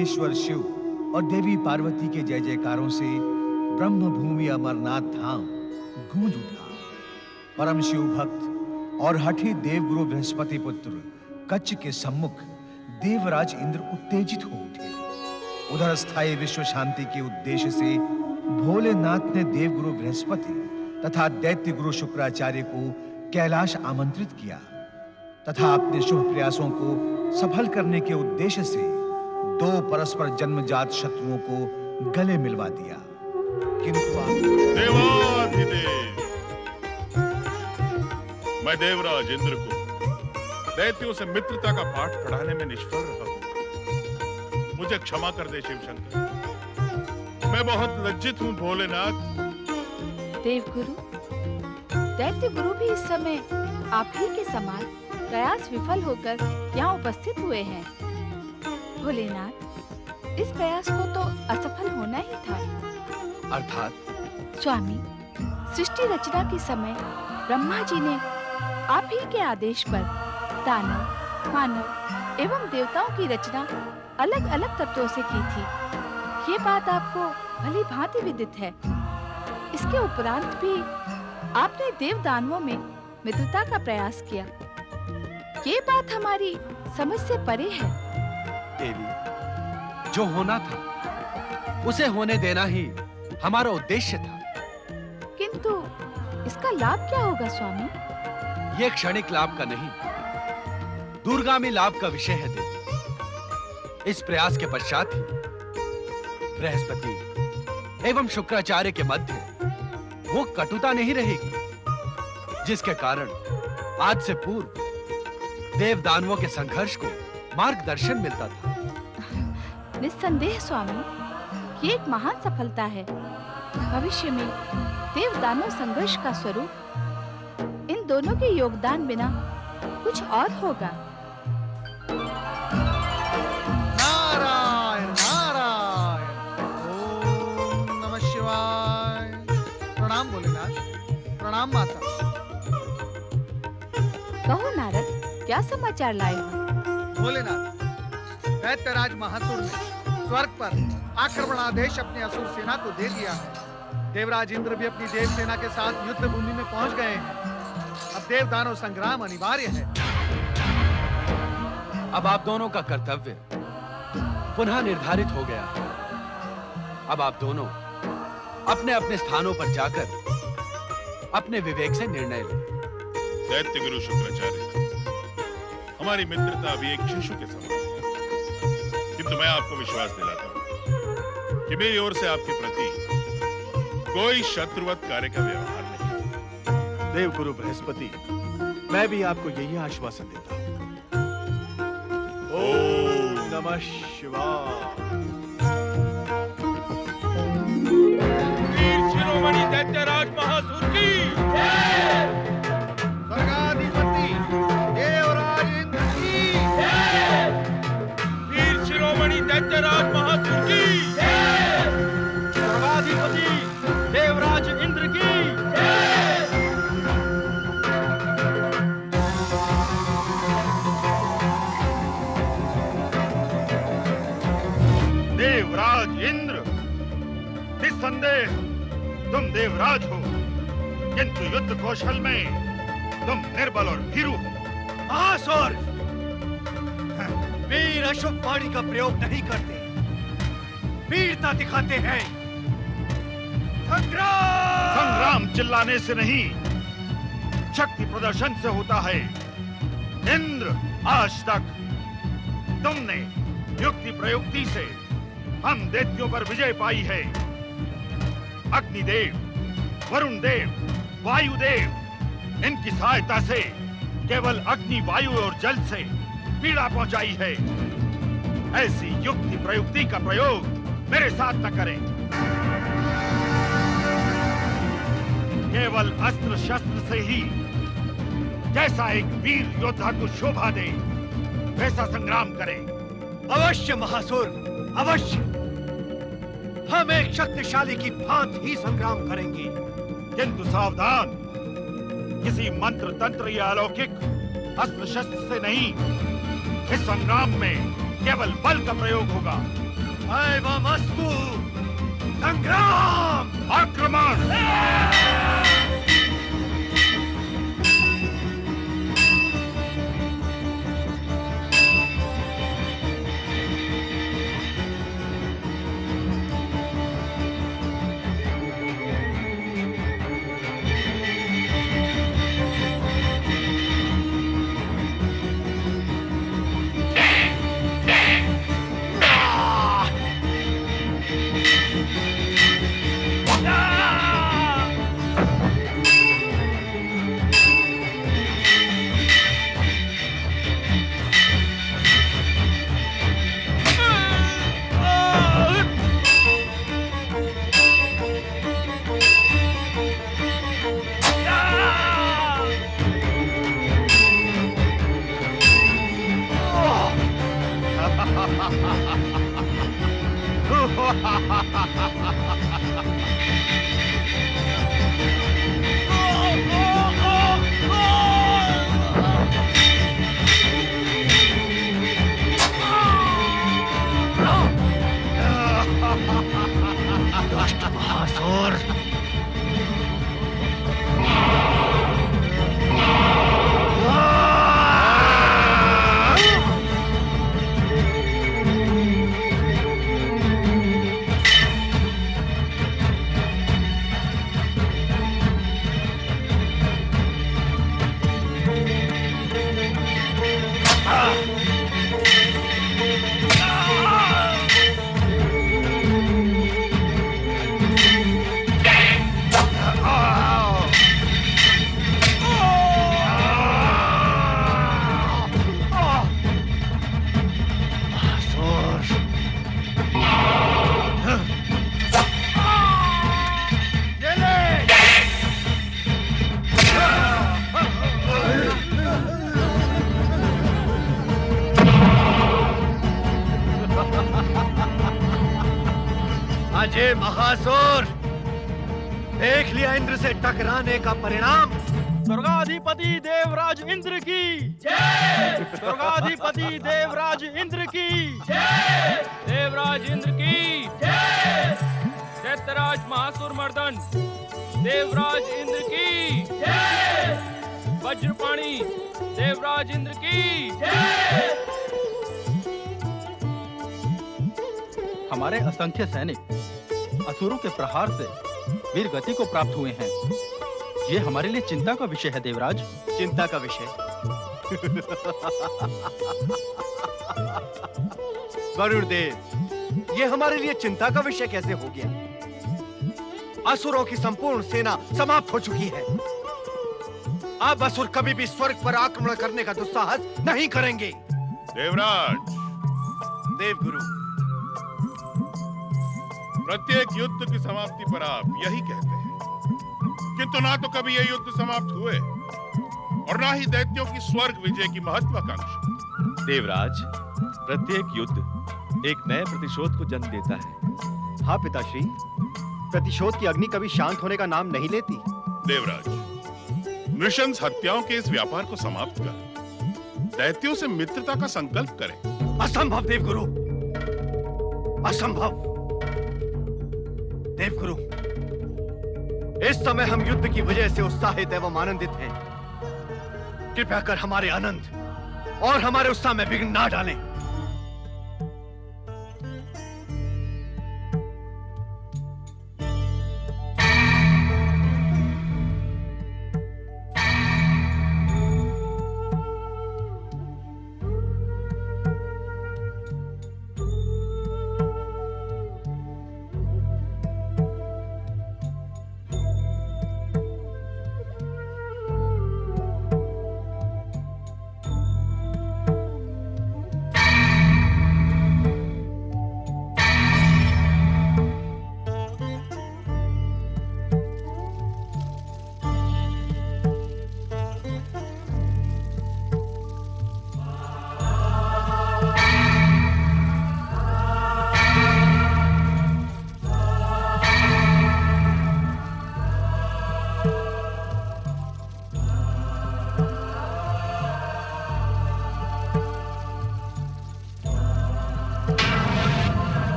महेश्वर शिव और देवी पार्वती के जय जयकारों से ब्रह्मभूमि अमरनाथ धाम गूंज उठा। परम शिव भक्त और हठी देवगुरु बृहस्पति पुत्र कच्छ के सम्मुख देवराज इंद्र उत्तेजित हो उठे। उधर स्थायी विश्व शांति के उद्देश्य से भोलेनाथ ने देवगुरु बृहस्पति तथा दैत्य गुरु शुक्राचार्य को कैलाश आमंत्रित किया तथा अपने शुभ प्रयासों को सफल करने के उद्देश्य से दो परस्पर जन्मजात शत्रुओं को गले मिलवा दिया। किंतु देवाधिदेव, मैं देवराज इंद्र को दैत्यों से मित्रता का पाठ पढ़ाने में निष्फल रहा हूं। मुझे क्षमा कर दे शिव शंकर, मैं बहुत लज्जित हूं भोलेनाथ। देवगुरु, दैत्य गुरु भी इस समय आप ही के समान प्रयास विफल होकर यहाँ उपस्थित हुए हैं। भोलेनाथ, इस प्रयास को तो असफल होना ही था। अर्थात? स्वामी, सृष्टि रचना के समय ब्रह्मा जी ने आप ही के आदेश पर दानव, मानव एवं देवताओं की रचना अलग अलग तत्वों से की थी। ये बात आपको भली भांति विदित है। इसके उपरांत भी आपने देव दानवों में मित्रता का प्रयास किया। ये बात हमारी समझ से परे है। देवी, जो होना था उसे होने देना ही हमारा उद्देश्य था। किंतु इसका लाभ क्या होगा स्वामी? ये क्षणिक लाभ का नहीं, दूरगामी लाभ का विषय है देवी। इस प्रयास के पश्चात ही बृहस्पति एवं शुक्राचार्य के मध्य वो कटुता नहीं रहेगी जिसके कारण आज से पूर्व देव दानवों के संघर्ष को मार्गदर्शन मिलता था। निस्संदेह स्वामी, ये एक महान सफलता है। भविष्य में देव दानव संघर्ष का स्वरूप इन दोनों के योगदान बिना कुछ और होगा। नारायण नारायण, ओम नमः शिवाय। प्रणाम भोलेनाथ, प्रणाम माता। कहो नारद, क्या समाचार लाए हो? भोलेनाथ, दैत्यराज महासुर ने स्वर्ग पर आक्रमण आदेश अपने असुर सेना को दे दिया है। देवराज इंद्र भी अपनी देव सेना के साथ युद्ध भूमि में पहुंच गए हैं। अब देव दानव संग्राम अनिवार्य है। अब आप दोनों का कर्तव्य पुनः निर्धारित हो गया है। अब आप दोनों अपने अपने स्थानों पर जाकर अपने विवेक से निर्णय लें। दैत्य गुरु शुक्राचार्य, हमारी मित्रता अभी एक शिशु के समान है, किंतु मैं आपको विश्वास दिलाता हूं कि मेरी ओर से आपके प्रति कोई शत्रुवत कार्य का व्यवहार नहीं। देवगुरु बृहस्पति, मैं भी आपको यही आश्वासन देता हूं। ओम नमः शिवाय। वीर शिरोमणि दैत्यराज महासुर की स्वर्गाधिपति देवराज इंद्र की वीर शिरोमणि दैत्यराज महासुर की सर्वाधिपति देवराज इंद्र की देवराज इंद्र, निस्संदेह तुम देवराज हो, किंतु युद्ध कौशल में तुम निर्बल और भीरू हो। महासुर, वीर अशुभ वाणी का प्रयोग नहीं करते, वीरता दिखाते हैं। संग्राम! संग्राम चिल्लाने से नहीं, शक्ति प्रदर्शन से होता है। इंद्र, आज तक तुमने युक्ति प्रयुक्ति से हम दैत्यों पर विजय पाई है। अग्निदेव, वरुण देव, वायुदेव, इनकी सहायता से केवल अग्नि, वायु और जल से पीड़ा पहुंचाई है। ऐसी युक्ति प्रयुक्ति का प्रयोग मेरे साथ न करें। केवल अस्त्र शस्त्र से ही जैसा एक वीर योद्धा को शोभा दे वैसा संग्राम करें। अवश्य महासुर, अवश्य। हम एक शक्तिशाली की भांति ही संग्राम करेंगे। किंतु सावधान, किसी मंत्र तंत्र या अलौकिक अस्त्र शस्त्र से नहीं। इस संग्राम में केवल बल का प्रयोग होगा। दैवमस्तु संग्राम आक्रमण। अजय महासुर, देख लिया इंद्र से टकराने का परिणाम। स्वर्गाधिपति देवराज इंद्र की जय। स्वर्गाधिपति देवराज इंद्र की जय। देवराज इंद्र की जय। दैत्यराज महासुर मर्दन देवराज इंद्र की जय। वज्रपाणी देवराज इंद्र की जय। हमारे असंख्य सैनिक असुरों के प्रहार से वीर गति को प्राप्त हुए हैं। ये हमारे लिए चिंता का विषय है देवराज। चिंता का विषय? वरुण देव, ये हमारे लिए चिंता का विषय कैसे हो गया? असुरों की संपूर्ण सेना समाप्त हो चुकी है। अब असुर कभी भी स्वर्ग पर आक्रमण करने का दुस्साहस नहीं करेंगे। देवराज, देवगुरु, प्रत्येक युद्ध की समाप्ति पर आप यही कहते हैं, किंतु ना तो कभी ये युद्ध समाप्त हुए और ना ही दैत्यों की स्वर्ग विजय की महत्वाकांक्षा। देवराज, प्रत्येक युद्ध एक नए प्रतिशोध को जन्म देता है। हाँ पिताश्री, प्रतिशोध की अग्नि कभी शांत होने का नाम नहीं लेती। देवराज, नृशंस हत्याओं के इस व्यापार को समाप्त कर दैत्यों से मित्रता का संकल्प करें। असंभव देवगुरु, असंभव। देवगुरु, इस समय हम युद्ध की वजह से उत्साहित एवं आनंदित हैं। कृपया कर हमारे आनंद और हमारे उत्साह में विघ्न ना डालें।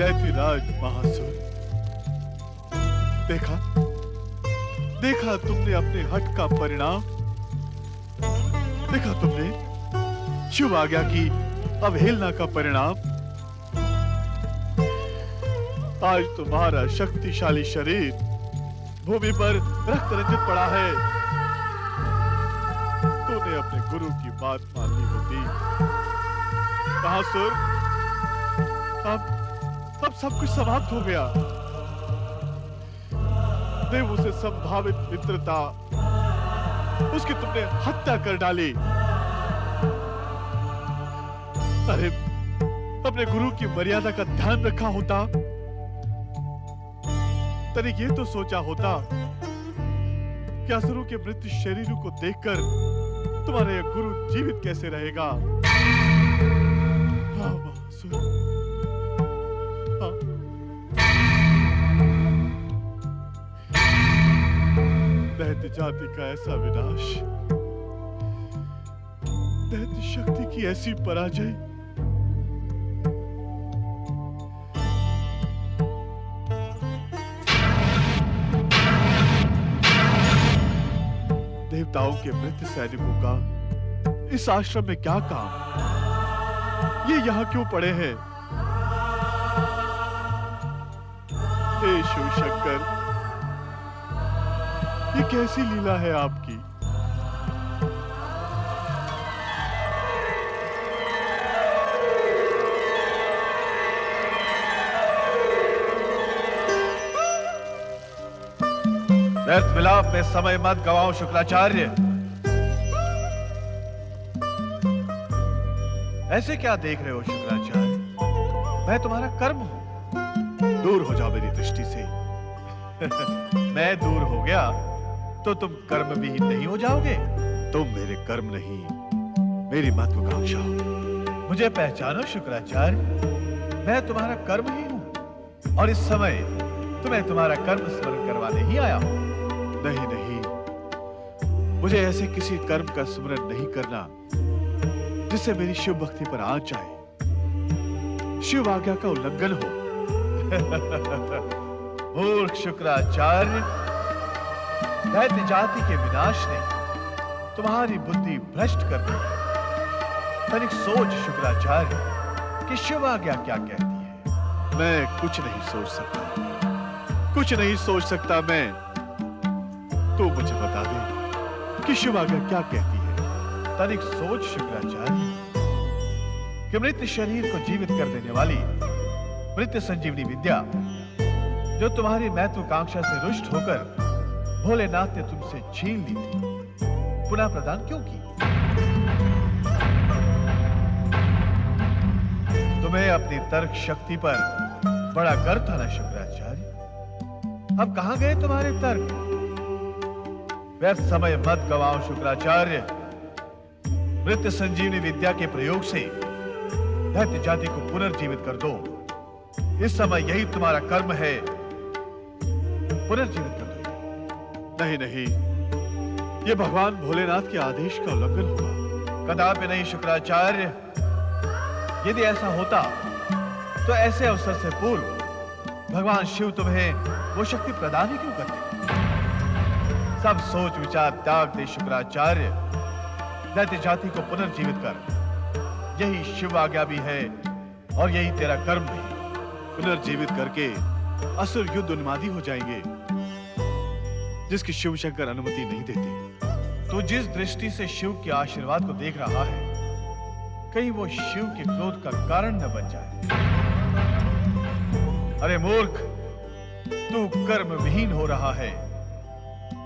दैत्यराज महासुर, देखा देखा तुमने अपने हट का परिणाम। देखा तुमने शिव आज्ञा की अवहेलना का परिणाम। आज तुम्हारा शक्तिशाली शरीर भूमि पर रक्त रंजित पड़ा है। तूने अपने गुरु की बात मान ली होती। महासुर, अब सब कुछ समाप्त हो गया। देवों से संभावित मित्रता, उसकी तुमने हत्या कर डाली। अरे अपने गुरु की मर्यादा का ध्यान रखा होता, तनिक ये तो सोचा होता कि असुरों के मृत शरीरों को देखकर तुम्हारा यह गुरु जीवित कैसे रहेगा। हाँ महासुर, हाँ। दैत्य जाति का ऐसा विनाश, दैत्य शक्ति की ऐसी पराजय, देवताओं के मृत सैनिकों का इस आश्रम में क्या काम? ये यहां क्यों पड़े हैं? हे शिव शंकर, ये कैसी लीला है आपकी? व्यर्थ विलाप में समय मत गवाओ शुक्राचार्य। ऐसे क्या देख रहे हो शुक्राचार्य? मैं तुम्हारा कर्म हूं। दूर हो जाओ मेरी दृष्टि से। मैं दूर हो गया तो तुम कर्म विहीन नहीं हो जाओगे। तुम मेरे कर्म नहीं, मेरी महत्वाकांक्षा हो। मुझे पहचानो शुक्राचार्य, मैं तुम्हारा कर्म ही हूं और इस समय तुम्हें तुम्हारा कर्म स्मरण करवाने ही आया हूं। नहीं नहीं, मुझे ऐसे किसी कर्म का स्मरण नहीं करना जिससे मेरी शिव भक्ति पर आंच आए, शिव आज्ञा का उल्लंघन हो। मूर्ख शुक्राचार्य, दैत्य जाति के विनाश ने तुम्हारी बुद्धि भ्रष्ट कर दी। तनिक सोच शुक्राचार्य कि शिव आज्ञा क्या कहती है। मैं कुछ नहीं सोच सकता, कुछ नहीं सोच सकता मैं। तू मुझे बता दे कि शिव आज्ञा क्या कहती है। तनिक सोच शुक्राचार्य कि मृत शरीर को जीवित कर देने वाली मृत संजीवनी विद्या, जो तुम्हारी महत्वाकांक्षा से रुष्ट होकर भोलेनाथ ने तुमसे छीन ली थी, पुनः प्रदान क्यों की? तुम्हें अपनी तर्क शक्ति पर बड़ा गर्व था ना शुक्राचार्य? अब कहां गए तुम्हारे तर्क? व्यर्थ समय मत गवाओ शुक्राचार्य। मृत संजीवनी विद्या के प्रयोग से दैत्य जाति को पुनर्जीवित कर दो। इस समय यही तुम्हारा कर्म है, पुनर्जीवित कर दो। नहीं नहीं, ये भगवान भोलेनाथ के आदेश का उल्लंघन होगा। कदापि नहीं शुक्राचार्य। यदि ऐसा होता तो ऐसे अवसर से पूर्व भगवान शिव तुम्हें वो शक्ति प्रदान ही क्यों करते? सब सोच विचार त्याग दे शुक्राचार्य। दैत्य जाति को पुनर्जीवित कर, यही शिव आज्ञा भी है और यही तेरा कर्म भी। पुनर्जीवित करके असुर युद्ध उन्मादी हो जाएंगे, जिसकी शिव शंकर अनुमति नहीं देते। तो जिस दृष्टि से शिव के आशीर्वाद को देख रहा है, कहीं वो शिव के क्रोध का कारण न बन जाए। अरे मूर्ख, तू कर्म विहीन हो रहा है।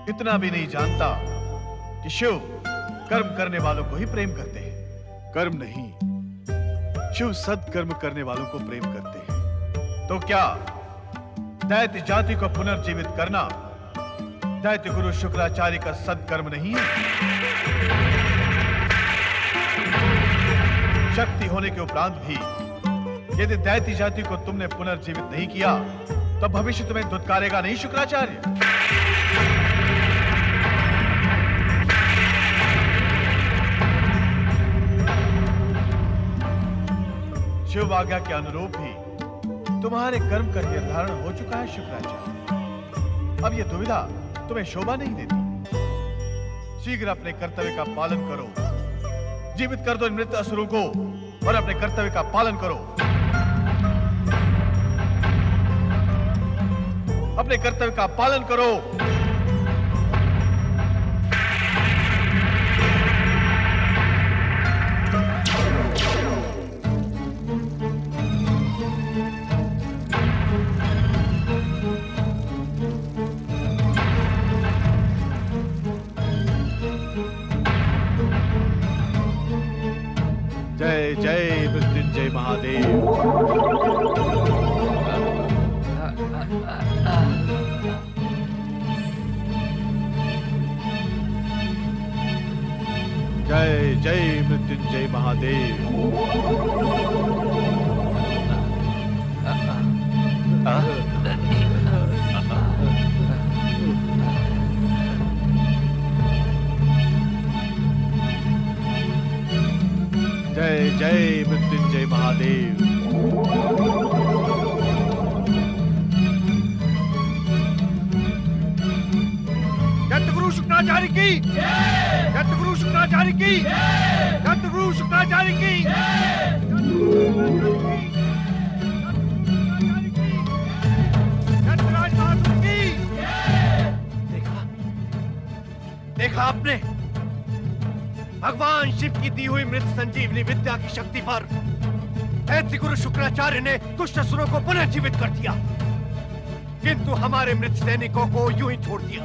इतना भी नहीं जानता कि शिव कर्म करने वालों को ही प्रेम करते हैं। कर्म नहीं, शिव सत्कर्म करने वालों को प्रेम करते हैं। तो क्या दैत्य जाति को पुनर्जीवित करना दैत्य गुरु शुक्राचार्य का सत्कर्म नहीं है? शक्ति होने के उपरांत भी यदि दैत्य जाति को तुमने पुनर्जीवित नहीं किया, तो भविष्य तुम्हें धुतकारेगा नहीं शुक्राचार्य? शिव आज्ञा के अनुरूप ही तुम्हारे कर्म का निर्धारण हो चुका है शुक्राचार्य। अब यह दुविधा तुम्हें शोभा नहीं देती। शीघ्र अपने कर्तव्य का पालन करो। जीवित कर दो इन मृत असुरों को और अपने कर्तव्य का पालन करो। अपने कर्तव्य का पालन करो। जय जय मृत्युंजय महादेव। जय जय मृत्युंजय महादेव। जय जय मृत्युंजय महादेव। दत्तगुरु शुक्राचार्य की, दत्तगुरु शुक्राचार्य की, दत्तगुरु शुक्राचार्य की, दत्तराज महासुर की। देखा, देखा आपने भगवान शिव की दी हुई मृत संजीवनी विद्या की शक्ति पर दैत्य गुरु शुक्राचार्य ने दुष्ट असुरों को पुनः जीवित कर दिया, किंतु हमारे मृत सैनिकों को यूं ही छोड़ दिया।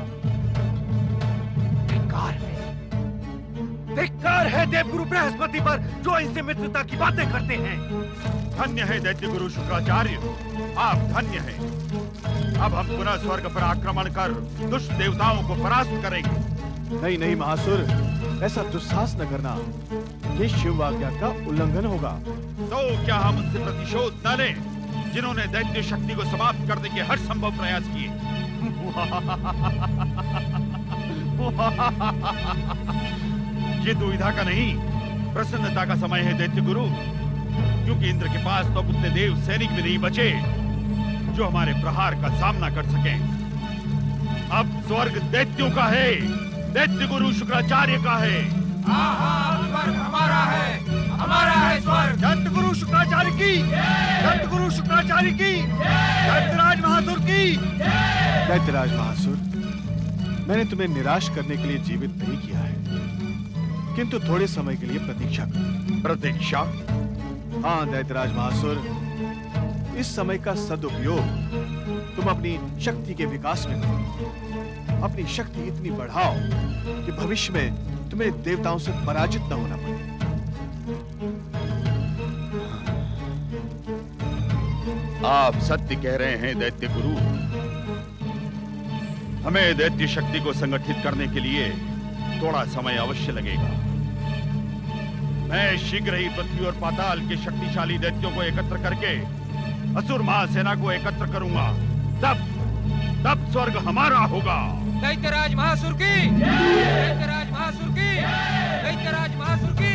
धिक्कार है देवगुरु बृहस्पति पर जो इनसे मित्रता की बातें करते हैं। धन्य है दैत्य गुरु शुक्राचार्य, आप धन्य हैं। अब हम पुनः स्वर्ग पर आक्रमण कर दुष्ट देवताओं को परास्त करेंगे। नहीं नहीं महासुर, ऐसा दुस्साहस न करना। ये शिव आज्ञा का उल्लंघन होगा। तो क्या हम उनसे प्रतिशोध न लें जिन्होंने दैत्य शक्ति को समाप्त करने के हर संभव प्रयास किए? ये दुविधा का नहीं, प्रसन्नता का समय है दैत्य गुरु, क्योंकि इंद्र के पास तो उतने देव सैनिक भी नहीं बचे जो हमारे प्रहार का सामना कर सकें। अब स्वर्ग दैत्यों का है, दैत्य गुरु शुक्राचार्य का है। स्वर्ग हमारा है, हमारा है स्वर्ग। दत्त गुरु शुक्राचार्य की, दत्त गुरु शुक्राचार्य की, दत्तराज महासुर की। दैत्यराज महासुर, मैंने तुम्हें निराश करने के लिए जीवित नहीं किया है, किंतु थोड़े समय के लिए प्रतीक्षा करो। प्रतीक्षा? हाँ दैत्यराज महासुर, इस समय का सदुपयोग तुम अपनी शक्ति के विकास में करो। अपनी शक्ति इतनी बढ़ाओ कि भविष्य में तुम्हें देवताओं से पराजित न होना पड़े। आप सत्य कह रहे हैं दैत्य गुरु। हमें दैत्य शक्ति को संगठित करने के लिए थोड़ा समय अवश्य लगेगा। मैं शीघ्र ही पृथ्वी और पाताल के शक्तिशाली दैत्यों को एकत्र करके असुर महासेना को एकत्र करूंगा। तब स्वर्ग हमारा होगा। दैत्यराज महासुर की, दैत्यराज महासुर की, दैत्यराज महासुर की।